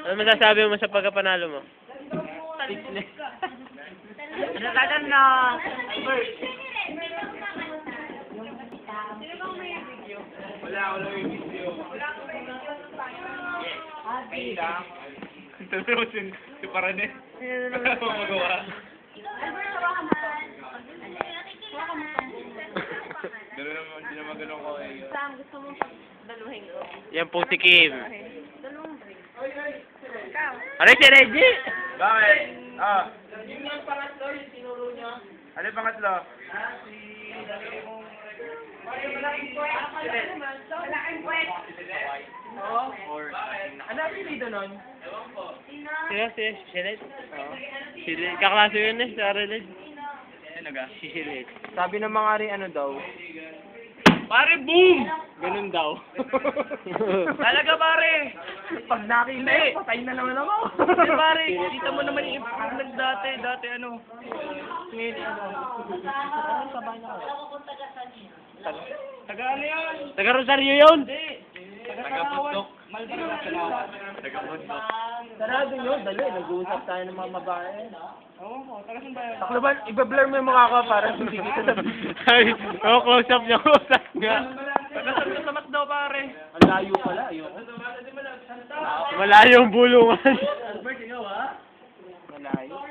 Ano masasabi mo sa pagkapanalo mo? Ano tagan na? Wala yung video. Ay lang. Pero si Paranet. Wala mo magawa. Pero naman, hindi naman ganun ko eh. Sam, gusto mo daluhin ko? Yan po si Kim. Dalawang drink. Aray si Reggie! Bakit? Ah. Yung yung pangatlo, yung tinuro niya. Ano yung pangatlo? Malaking puwet. Oo. Ano ang pilido nun? Sino? Si Shilet? Oo. Shilet. Kaklase yun eh, sa Areled. Ano ga? Si Shilet. Sabi ng mga rin ano daw. Pare, boom! Ganun daw. Talaga pare! Pag nakita yun, patay na naman ako. Hindi pare, kita mo naman yung improvement dati. Dati ano. Ngayon ano. Ano sa bahay na ako? Taga ano yan? Taga Rosario yun! Taga Bundok. Taga Bundok. Sarado yun, dali. Nag-uusap tayo ng mga babae. Oo, taga saan ba yun? Takloban, iba-blur mo yung mukha ko para hindi kita sabihin. Ay, close up niya, close up nga. Taga saan ka sa Masdaw pare? Ang layo pala, ayoko. Malayo ang bulungan. Malayo.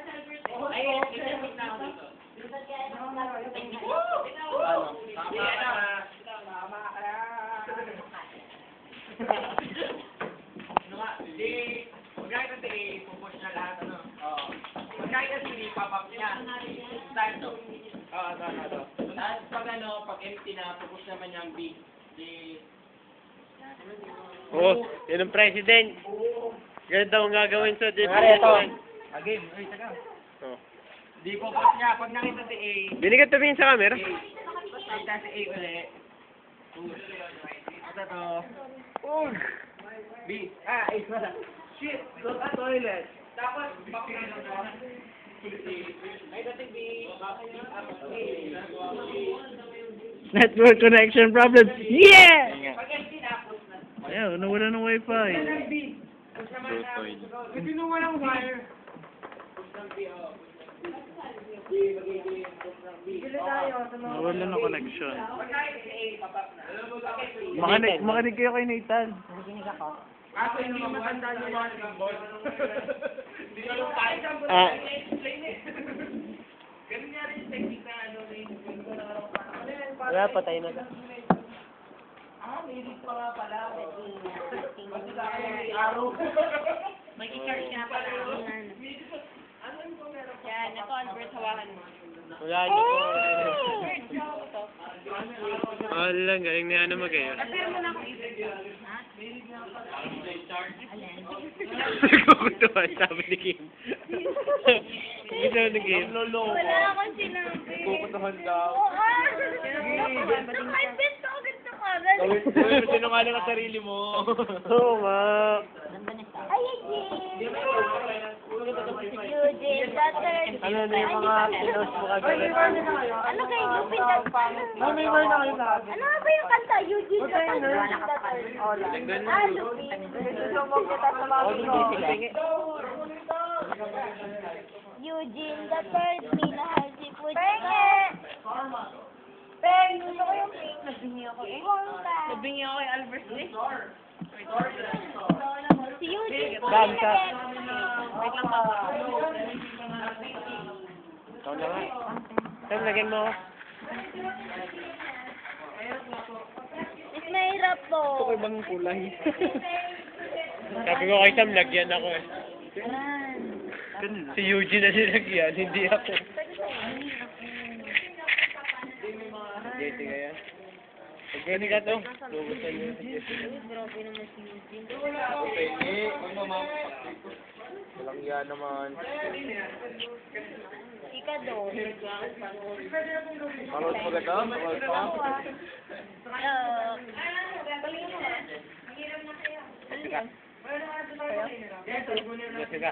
Pag empty na, pupush naman yung B. Oh, yun ang president. Ganun daw ang gagawin sa Pare, ito. Again, ay, taga. Oh. Di pupush niya. Pag nakita si A, Bini ka tumingin sa camera. nakita si A ulit. Push. Ito to. B. Ah, A wala. Shit, go to toilet. Tapos, ay, dati B. Network connection problems. Yeah! Pag empty na, push na. Ayaw, nawala ng wifi. B. Push naman na. Kasi nung walang wire. Push ng B, oh. B, magiging push ng B. Nawala ng connection. Pag nakita si A, babak na. Makinig kayo kay Nathan. Kaso hindi matanda niyo mga gambol. Hindi ko alam tayo gambol. Ah. Explain eh. Ganun nga rin yung technique na ano rin. Wala, patay na ka. Ah, may lead pa nga pala. Basta sa akin may araw. Mag-i-charge nga pala. Ano yung kung meron pa? Yan, ito Albert, hawakan mo. Wala niyo po. Ito. Ah, lang, galing ni Ana magayon. Pero mo na akong isip. Nagkukutuhan, sabi ni Kim. Gusto ni Kim. Wala akong sinabi. Kukutuhan daw. Naka-invent ako ganito kagad. Gawin mo sinungaling ang sarili mo. Oo nga. Ay, Eugene, that's Ano na yung mga pinos mo kagawin? Ano kayo, Lupin that May wire na kayo lahat. Ano nga ba yung kanta? Eugene, the third. Ah, Lupin. Eugene, the third. Minahal si Puchika. Peng! Gusto ko yung pink. Nabingi ako eh. Nabingi ako kay Albert eh. Si Eugene po. Dam ka. Wait lang pa. Ikaw na nga. Sam, lagyan mo ako. Is mahirap po. Gusto ko ibang kulay. Sabi ko kay Sam, lagyan ako eh. Si Eugene na nilagyan, hindi ako. Jesse kaya? Pag-gani ka to. Lubusan niyo si Jesse. Grabe naman si Eugene. Walang yan naman. Ika do. Parang maganda? Parang pa? Jesse ka.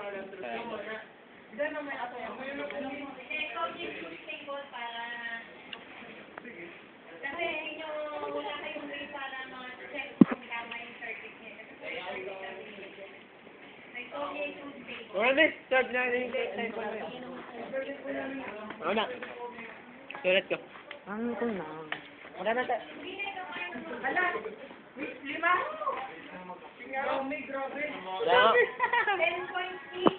Wala na, serve na rin yung typo na yun. Ako na. Sulat ko. Ano ko na? Wala na tayo. Wala. 10.6.